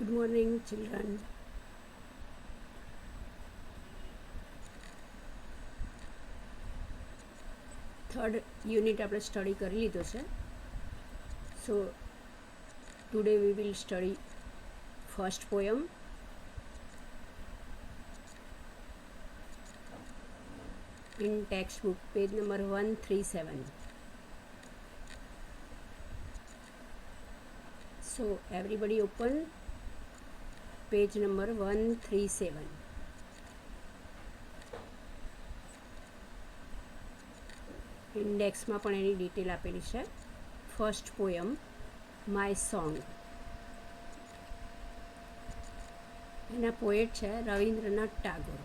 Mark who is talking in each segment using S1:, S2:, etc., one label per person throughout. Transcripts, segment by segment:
S1: Good morning, children. Third unit આપણે study કરી લીધો છે. So today we will study first poem. In textbook, page number 137. So everybody open page number 137. ઇન્ડેક્સમાં પણ એની detail આપેલી છે. First poem my song. એના poet છે રવિન્દ્રનાથ ટાગોર.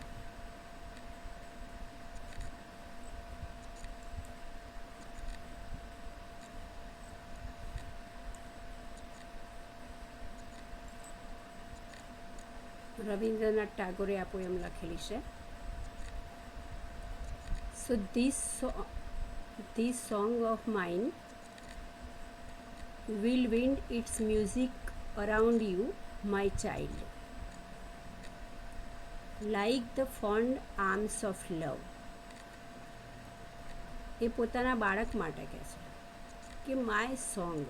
S1: રવિન્દ્રનાથ ટાગોરે આ પોયમ લખેલી છે. સો This song of mine will wind its music around you, my child, like the fond arms of love. એ પોતાના બાળક માટે કહે છે કે માય સોંગ,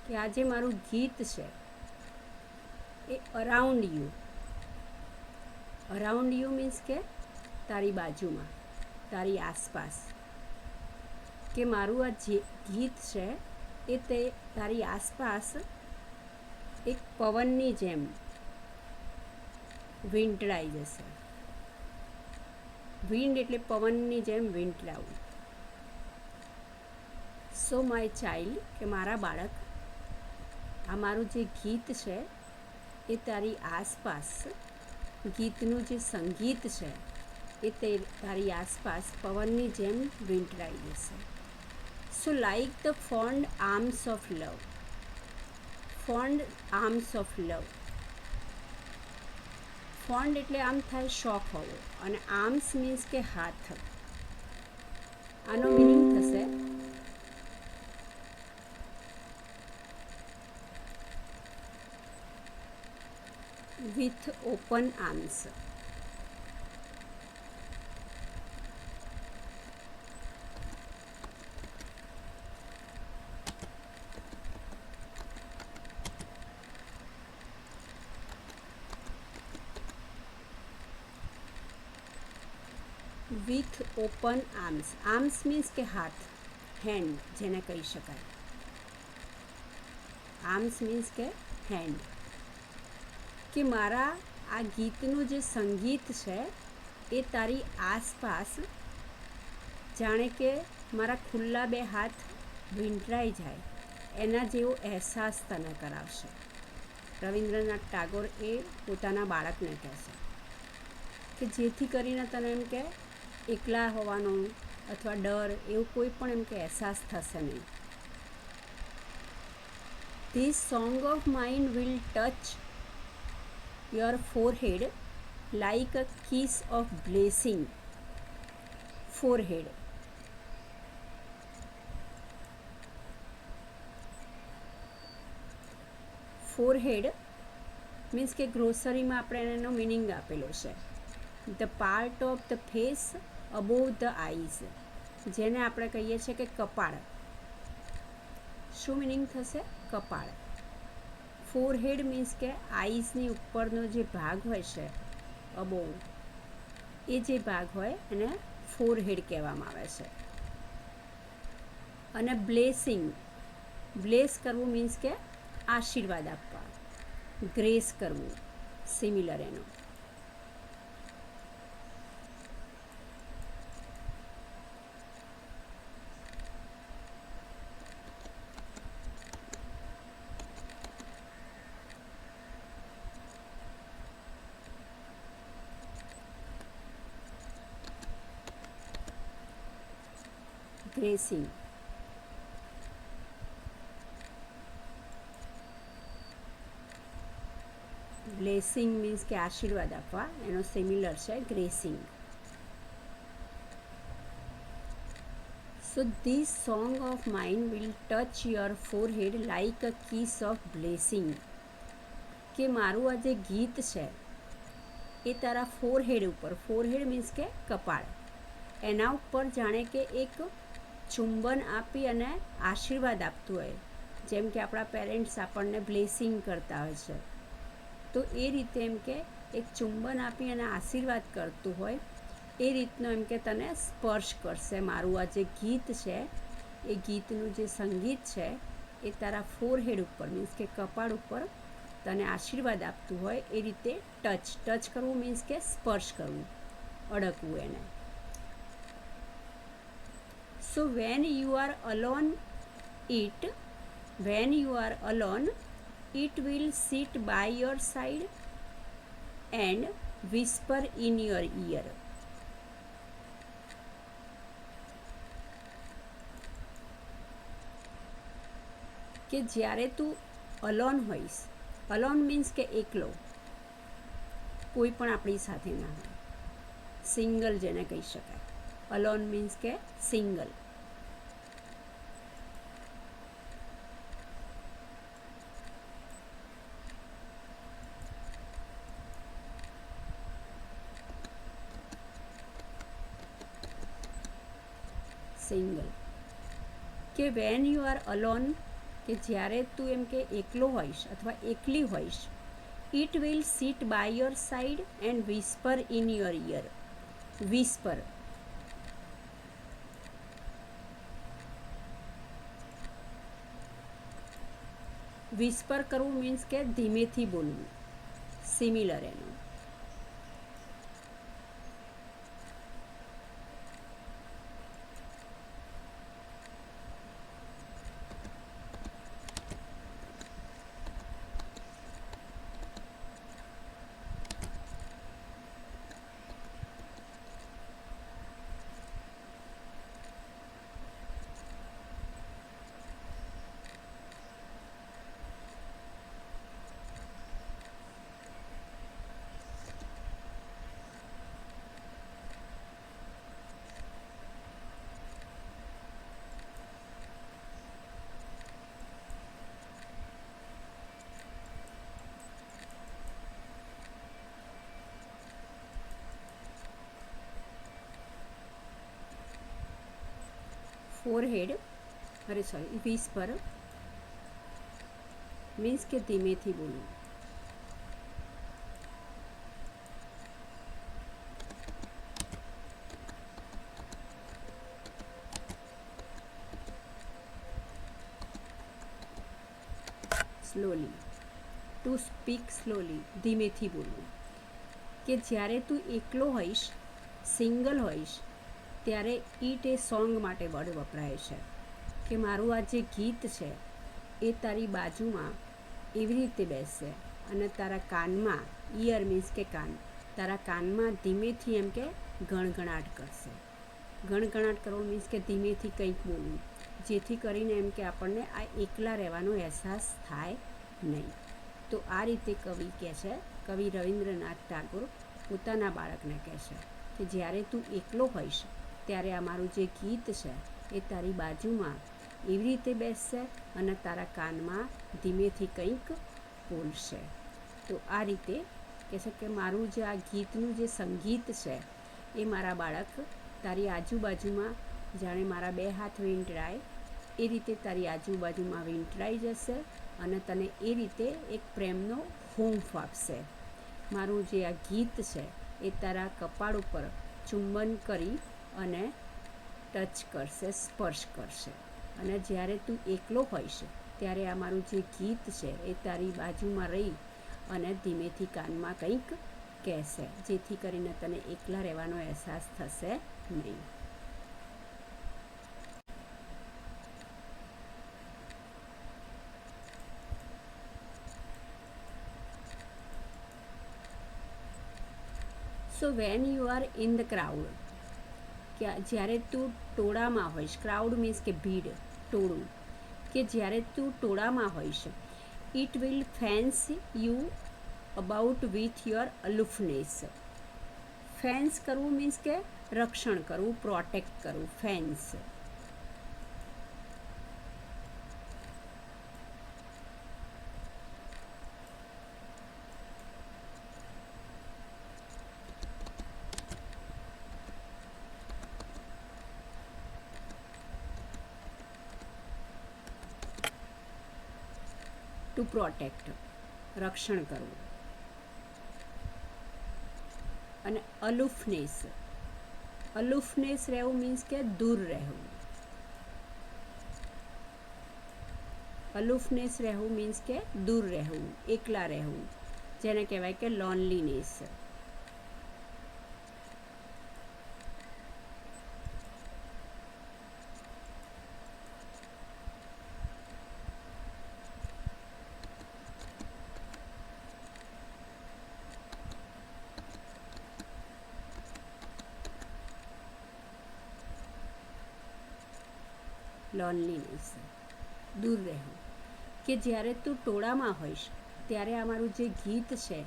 S1: કે આ જે મારું ગીત છે એ અરાઉન્ડ યુ મીન્સ કે તારી બાજુમાં, તારી આસપાસ, કે મારું આ જે ગીત છે એ તે તારી આસપાસ એક પવનની જેમ વીંટળાઈ જશે. વિન્ડ એટલે પવનની જેમ વીંટળાવું. સો માય ચાઇલ્ડ, કે મારા બાળક, આ મારું જે ગીત છે એ તારી આસપાસ, ગીતનું જે સંગીત છે એ તે તારી આસપાસ પવનની જેમ વીંટળાઈ જશે. So like the fond arms of love. Fond arms of love. Found એટલે આમ થાય શોખ હોવો, અને આર્મ્સ મીન્સ કે હાથ. આનો મિનિંગ થશે with open arms. With open arms. Arms means કે હાથ, હેન્ડ જેને કહી શકાય. આર્મ્સ મીન્સ કે હેન્ડ, કે મારા આ ગીતનું જે સંગીત છે એ તારી આસપાસ જાણે કે મારા ખુલ્લા બે હાથ વીંટળાઈ જાય એના જેવો અહેસાસ તને કરાવશે. રવિન્દ્રનાથ ટાગોર એ પોતાના બાળકને કહેશે કે જેથી કરીને તને એમ કે એકલા હોવાનો અથવા ડર એવું કોઈ પણ એમ કે અહેસાસ થશે નહીં. This song of mind will touch your forehead like a kiss of blessing. Forehead, forehead means કે ગ્રોસરીમાં આપણે એનો મિનિંગ આપેલો છે. The part of the face above the eyes, જેને આપણે કહીએ છીએ કે કપાળ. શું મિનિંગ થશે? કપાળ. ફોરહેડ મીન્સ કે આઈઝની ઉપરનો જે ભાગ હોય છે અબોવ, એ જે ભાગ હોય એને ફોરહેડ કહેવામાં આવે છે. અને બ્લેસિંગ, બ્લેસ કરવું મીન્સ કે આશીર્વાદ આપવા, ગ્રેસ કરવું, સિમિલર એનો. ગ્રેસિંગ. બ્લેસિંગ મીન્સ કે આશીર્વાદ આપવા, એનો સિમિલર છે gracing. So this song of mine will touch your forehead like a kiss of blessing. કે મારું આ જે ગીત છે એ તારા ફોરહેડ ઉપર, ફોરહેડ મીન્સ કે કપાળ, એના ઉપર જાણે કે એક ચુંબન આપી અને આશીર્વાદ આપતું હોય, જેમ કે આપણા પેરેન્ટ્સ આપણને બ્લેસિંગ કરતા હોય છે, તો એ રીતે એમ કે એક ચુંબન આપી અને આશીર્વાદ કરતું હોય એ રીતનો એમ કે તને સ્પર્શ કરશે. મારું આ જે ગીત છે એ ગીતનું જે સંગીત છે એ તારા ફોરહેડ ઉપર મીન્સ કે કપાળ ઉપર તને આશીર્વાદ આપતું હોય એ રીતે ટચ કરવું મીન્સ કે સ્પર્શ કરવું, અડકવું એને. સો when you are alone it will sit by your side and whisper in your ear. કે જ્યારે તું અલોન હોઈશ, અલોન મીન્સ કે એકલો, કોઈ પણ આપણી સાથે ના હોય, સિંગલ જેને કહી શકાય, અલોન મીન્સ કે સિંગલ. સિંગલ કે વેન યુ આર અલોન, કે જ્યારે તું એમ કે એકલો હોઈશ અથવા એકલી હોઈશ, it will sit by your side and whisper in your ear. Whisper whisper કરવું મીન્સ કે ધીમેથી બોલવું, સિમિલર એનું. ફોરહેડ વિસ્પર મીન્સ કે ધીમેથી બોલવું. સ્લોલી, ટુ સ્પીક સ્લોલી, ધીમેથી બોલવું. કે જ્યારે તું એકલો હોઈશ, સિંગલ હોઈશ, ત્યારે ઈટ એ સોંગ માટે વર્ડ વપરાય છે કે મારું આ જે ગીત છે એ તારી બાજુમાં એવી રીતે બેસશે અને તારા કાનમાં, ઇયર મીન્સ કે કાન, તારા કાનમાં ધીમેથી એમ કે ગણગણાટ કરશે. ગણગણાટ કરવો મીન્સ કે ધીમેથી કંઈક બોલવું, જેથી કરીને એમ કે આપણને આ એકલા રહેવાનો અહેસાસ થાય નહીં. તો આ રીતે કવિ કહે છે, કવિ રવિન્દ્રનાથ ટાગોર પોતાના બાળકને કહે છે કે જ્યારે તું એકલો હોઈશ ત્યારે આ મારું જે ગીત છે એ તારી બાજુમાં એવી રીતે બેસશે અને તારા કાનમાં ધીમેથી કંઈક બોલશે. તો આ રીતે કહે છે કે મારું જે આ ગીતનું જે સંગીત છે એ મારા બાળક તારી આજુબાજુમાં જાણે મારા બે હાથ વીંટળાય એ રીતે તારી આજુબાજુમાં વીંટળાઈ જશે અને તને એ રીતે એક પ્રેમનો હૂંફ આપશે. મારું જે આ ગીત છે એ તારા કપાળ ઉપર ચુંબન કરી અને ટચ કરશે, સ્પર્શ કરશે. અને જ્યારે તું એકલો હોઈશ ત્યારે આ મારું જે ગીત છે એ તારી બાજુમાં રહી અને ધીમેથી કાનમાં કંઈક કહેશે, જેથી કરીને તને એકલા રહેવાનો અહેસાસ થશે નહીં. So when you are in the crowd, કે જ્યારે તું ટોળામાં હોઈશ, ક્રાઉડ મીન્સ કે ભીડ, ટોળું, કે જ્યારે તું ટોળામાં હોઈશ, it will fans you about with your અલુફનેસ. Fans કરવું મીન્સ કે રક્ષણ કરવું, પ્રોટેક્ટ કરવું, ફેન્સ. ટુ પ્રોટેક્ટ, રક્ષણ કરવું. અને અલુફનેસ, અલુફનેસ રહેવું મીન્સ કે દૂર રહેવું. અલુફનેસ રહેવું મીન્સ કે દૂર રહેવું, એકલા રહેવું, જેને કહેવાય કે લોનલીનેસ. લોનલીનેસ, દૂર રહેવું. કે જ્યારે તું ટોળામાં હોઈશ ત્યારે આ મારું જે ગીત છે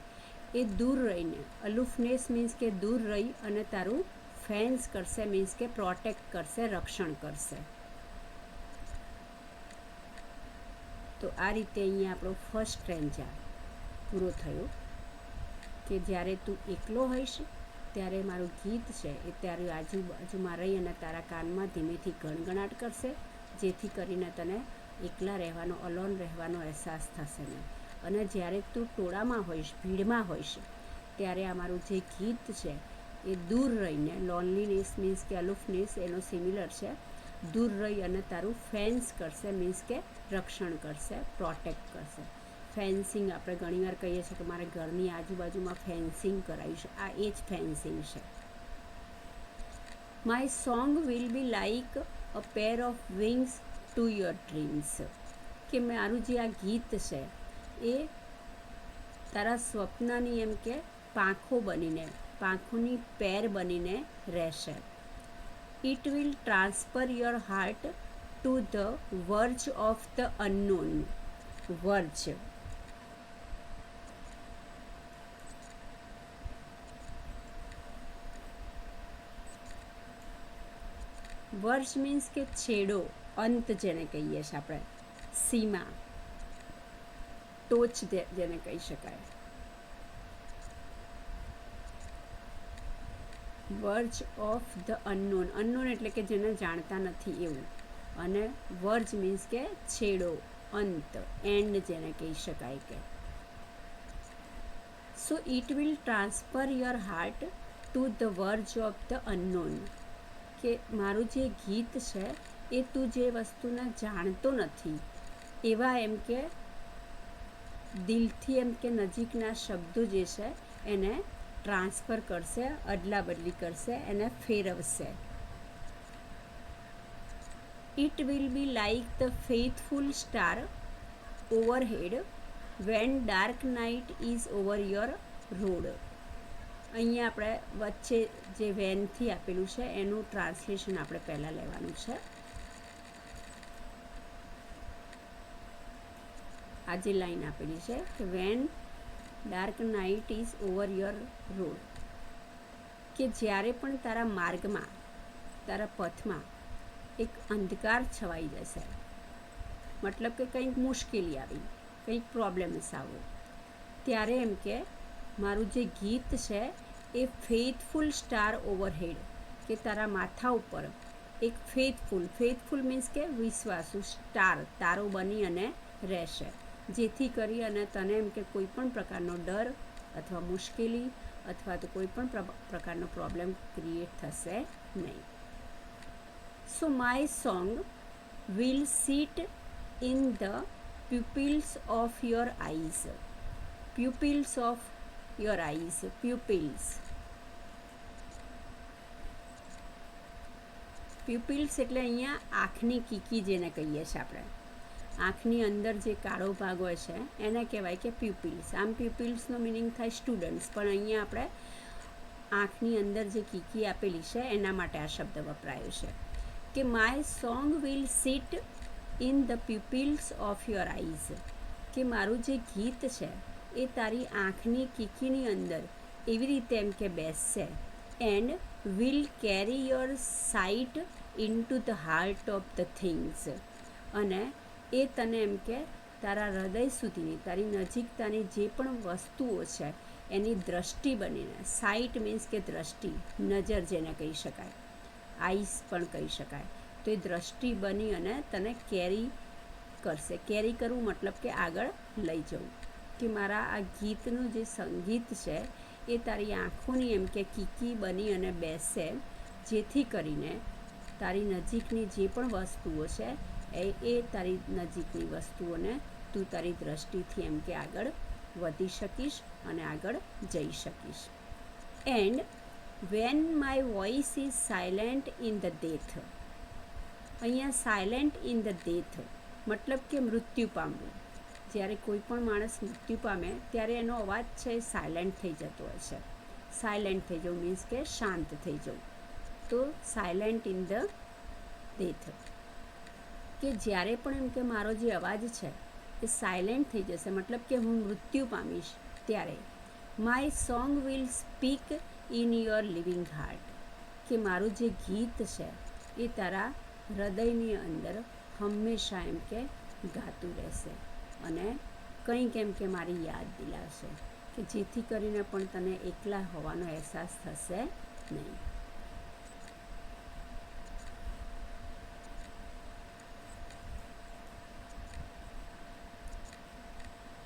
S1: એ દૂર રહીને, અલુફનેસ મીન્સ કે દૂર રહી અને તારું ફેન્સ કરશે, મીન્સ કે પ્રોટેક્ટ કરશે, રક્ષણ કરશે. તો આ રીતે અહીંયા આપણો ફર્સ્ટ સ્ટ્રેન્જા પૂરો થયો કે જ્યારે તું એકલો હોઈશ ત્યારે મારું ગીત છે એ તારી આજુબાજુમાં રહી અને તારા કાનમાં ધીમેથી ગણગણાટ કરશે, જેથી કરીને તને એકલા રહેવાનો, અલોન રહેવાનો અહેસાસ થશે નહીં. અને જ્યારે તું ટોળામાં હોઈશ, ભીડમાં હોઈશ, ત્યારે આ મારું જે ગીત છે એ દૂર રહીને, લોનલીનેસ મીન્સ કે અલુફનેસ એનો સિમિલર છે, દૂર રહી અને તારું ફેન્સ કરશે, મીન્સ કે રક્ષણ કરશે, પ્રોટેક્ટ કરશે. ફેન્સિંગ આપણે ઘણીવાર કહીએ છીએ કે મારે ઘરની આજુબાજુમાં ફેન્સિંગ કરાવીશ, આ એ જ ફેન્સિંગ છે. My song will be like a pair of wings to your dreams. કે મારું જે આ ગીત છે એ તારા સ્વપ્નની એમ કે પાંખો બનીને, પાંખોની પેર બનીને રહેશે. It will transfer your heart to the verge of the unknown. Verge, verge means કે છેડો, અંત જેને કહીએ છીએ આપણે, સીમા, ટોચ જેને કહી શકાય. Verge of the unknown, unknown એટલે કે જેને જાણતા નથી એવું. અને વર્જ મીન્સ કે છેડો, અંત, એન્ડ જેને કહી શકાય કે. So it will transfer your heart to the verge of the unknown. કે મારું જે ગીત છે એ તું જે વસ્તુને જાણતો નથી એવા એમ કે દિલથી એમ કે નજીકના શબ્દો જે છે એને ટ્રાન્સફર કરશે, અદલા બદલી કરશે, એને ફેરવશે. It will be like the faithful star overhead van dark night is over your road. અહીંયા આપણે વચ્ચે જે વેનથી આપેલું છે એનું ટ્રાન્સલેશન આપણે પહેલાં લેવાનું છે. આ જે લાઈન આપેલી છે કે van dark night is over your road. કે જ્યારે પણ તારા માર્ગમાં, તારા પથમાં એક અંધકાર છવાઈ જશે, મતલબ કે કંઈક મુશ્કેલી આવી, કંઈક પ્રોબ્લેમ્સ આવ્યો, ત્યારે એમ કે મારું જે ગીત છે એ ફેથફુલ સ્ટાર ઓવરહેડ, કે તારા માથા ઉપર એક ફેથફુલ મીન્સ કે વિશ્વાસુ સ્ટાર, તારો બની અને રહેશે, જેથી કરી અને તને એમ કે કોઈ પણ પ્રકારનો ડર અથવા મુશ્કેલી અથવા તો કોઈ પણ પ્રકારનો પ્રોબ્લેમ ક્રિએટ થશે નહીં. સો my song will sit in the pupils of your eyes. Pupils of your eyes. Pupils. Pupils એટલે અહીંયા આંખની કીકી જેને કહીએ છીએ આપણે. આંખની અંદર જે કાળો ભાગ હોય છે એને કહેવાય કે પ્યુપિલ્સ. આમ પ્યુપિલ્સનો મિનિંગ થાય સ્ટુડન્ટ્સ, પણ અહીંયા આપણે આંખની અંદર જે કીકી આપેલી છે એના માટે આ શબ્દ વપરાયો છે. કે my song will sit in the pupils of your eyes. કે મારું જે ગીત છે એ તારી આંખની કીકીની અંદર એવી રીતે એમ કે બેસશે. And will carry your site in to the heart of the things. અને એ તને એમ કે તારા હૃદય સુધીની, તારી નજીકતાની જે પણ વસ્તુઓ છે એની દ્રષ્ટિ બનીને, સાઇટ મીન્સ કે દ્રષ્ટિ, નજર જેને કહી શકાય, આઈસ પણ કહી શકાય, તો એ દ્રષ્ટિ બની અને તને કેરી કરશે. કેરી કરવું મતલબ કે આગળ લઈ જવું. કે મારા આ ગીતનું જે સંગીત છે એ તારી આંખોની એમ કે કીકી બની અને બેસે, જેથી કરીને તારી નજીકની જે પણ વસ્તુઓ છે એ તારી નજીકની વસ્તુઓને તું તારી દ્રષ્ટિથી એમ કે આગળ વધી શકીશ અને આગળ જઈ શકીશ. And when my voice is silent in the death. અહીંયા સાયલેન્ટ ઇન ધ ડેથ મતલબ કે મૃત્યુ પામવું. જ્યારે કોઈ પણ માણસ મૃત્યુ પામે ત્યારે એનો અવાજ છે એ સાયલેન્ટ થઈ જતો હોય છે. સાયલેન્ટ થઈ જવું મીન્સ કે શાંત થઈ જવું. તો સાયલેન્ટ ઇન ધ ડેથ કે જ્યારે પણ એમ કે મારો જે અવાજ છે એ સાયલેન્ટ થઈ જશે, મતલબ કે હું મૃત્યુ પામીશ, ત્યારે my song will speak in your living heart. કે મારું જે ગીત છે એ તારા હૃદયની અંદર હંમેશા એમ કે ગાતું રહેશે અને કંઈક એમ કે મારી યાદ દિલાવશે, કે જેથી કરીને પણ તને એકલા હોવાનો અહેસાસ થશે નહીં.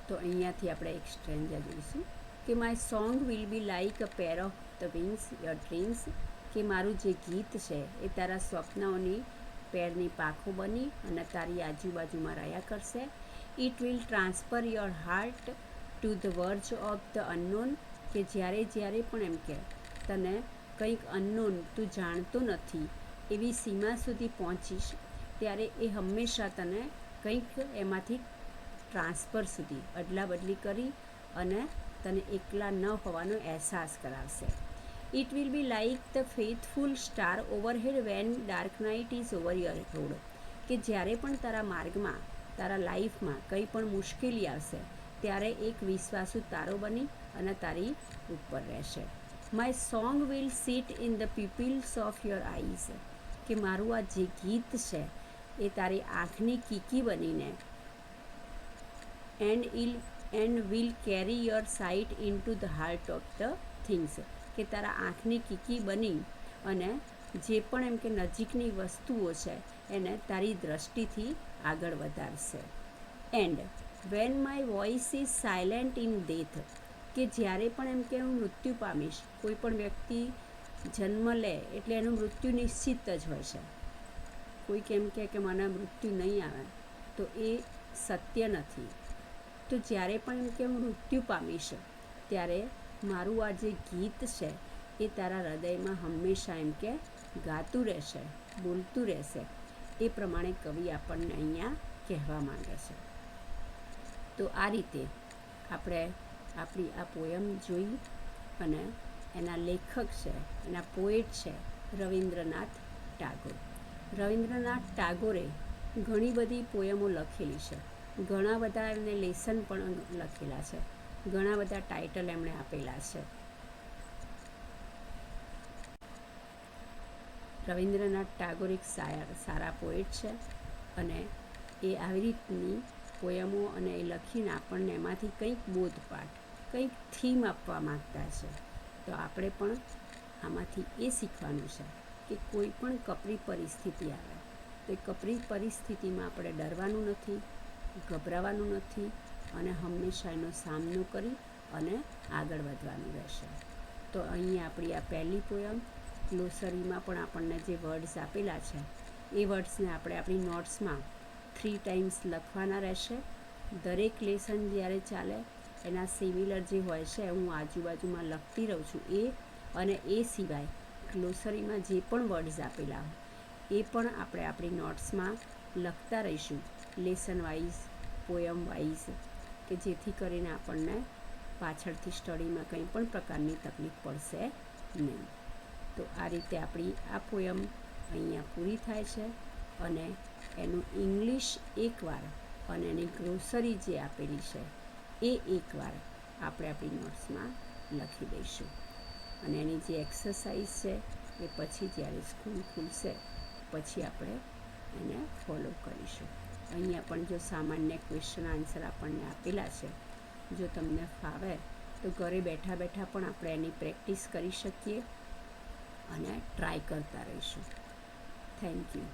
S1: તો અહીંયાથી આપણે એક સ્ટ્રેન્જર જોઈશું કે my song will be like a pair of the wings your dreams. કે મારું જે ગીત છે એ તારા સ્વપ્નોની પેરની પાંખો બની અને તારી આજુબાજુમાં રહ્યા કરશે. It will transfer your heart to the verge of the unknown. કે જ્યારે પણ એમ કે તને કંઈક અનનોન, તું જાણતો નથી એવી સીમા સુધી પહોંચીશ, ત્યારે એ હંમેશા તને કંઈક એમાંથી ટ્રાન્સફર સુધી અદલા બદલી કરી અને તને એકલા ન હોવાનો અહેસાસ કરાવશે. It will be like the faithful star overhead van dark night is over your road. કે જ્યારે પણ તારા માર્ગમાં, તારા લાઈફમાં કંઈ પણ મુશ્કેલી આવશે ત્યારે એક વિશ્વાસુ તારો બની અને તારી ઉપર રહેશે. My song will sit in the pupils of your eyes. કે મારું આ જે ગીત છે એ તારી આંખની કીકી બનીને and will carry your site in to the heart of the things. કે તારા આંખની કીકી બની અને જે પણ એમ કે નજીકની વસ્તુઓ છે એને તારી દ્રષ્ટિથી આગળ વધારશે. And when my voice is silent in death. કે જ્યારે પણ એમ કે હું મૃત્યુ પામીશ, કોઈ પણ વ્યક્તિ જન્મ લે એટલે એનું મૃત્યુ નિશ્ચિત જ હોય છે. કોઈક એમ કે મને મૃત્યુ નહીં આવે તો એ સત્ય નથી. તો જ્યારે પણ એમ કે હું મૃત્યુ પામીશ ત્યારે મારું આ જે ગીત છે એ તારા હૃદયમાં હંમેશા એમ કે ગાતું રહેશે, બોલતું રહેશે. એ પ્રમાણે કવિ આપણને અહીંયા કહેવા માંગે છે. તો આ રીતે આપણે આપણી આ પોયમ જોઈ અને એના લેખક છે, એના પોએટ છે રવિન્દ્રનાથ ટાગોર. રવિન્દ્રનાથ ટાગોરે ઘણી બધી પોયમો લખેલી છે, ઘણા બધા એમને લેસન પણ લખેલા છે, ઘણા બધા ટાઇટલ એમણે આપેલા છે. રવિન્દ્રનાથ ટાગોર એક સારા પોએટ છે અને એ આવી રીતની પોયમો અને એ લખીને આપણને એમાંથી કંઈક બોધપાઠ, કંઈક થીમ આપવા માગતા છે. તો આપણે પણ આમાંથી એ શીખવાનું છે કે કોઈ પણ કપરી પરિસ્થિતિ આવે તો એ કપરી પરિસ્થિતિમાં આપણે ડરવાનું નથી, ગભરાવાનું નથી અને હંમેશા એનો સામનો કરી અને આગળ વધવાનું રહેશે. તો અહીં આપણી આ પહેલી પોયમ, ગ્લોસરીમાં પણ આપણને જે વર્ડ્સ આપેલા છે એ વર્ડ્સને આપણે આપણી નોટ્સમાં 3 ટાઈમ્સ લખવાના રહેશે. દરેક લેસન જ્યારે ચાલે એના સિમિલર જે હોય છે હું આજુબાજુમાં લખતી રહું છું એ, અને એ સિવાય ગ્લોસરીમાં જે પણ વર્ડ્સ આપેલા હોય એ પણ આપણે આપણી નોટ્સમાં લખતા રહીશું, લેસન વાઇઝ, પોયમ વાઇઝ, કે જેથી કરીને આપણને પાછળથી સ્ટડીમાં કંઈ પણ પ્રકારની તકલીફ પડશે નહીં. તો આ રીતે આપણી આ પોયમ અહીંયા પૂરી થાય છે અને એનું ઇંગ્લિશ એકવાર અને એની ગ્લોસરી જે આપેલી છે એ એકવાર આપણે આપણી નોટ્સમાં લખી દઈશું. અને એની જે એક્સરસાઇઝ છે એ પછી જ્યારે સ્કૂલ ખુલશે પછી આપણે એને ફોલો કરીશું. અહીંયા પણ જો સામાન્ય ક્વેશ્ચન આન્સર આપણને આપેલા છે, જો તમને ફાવે તો ઘરે બેઠા બેઠા પણ આપણે એની પ્રેક્ટિસ કરી શકીએ અને ટ્રાય કરતા રહીશું. Thank you.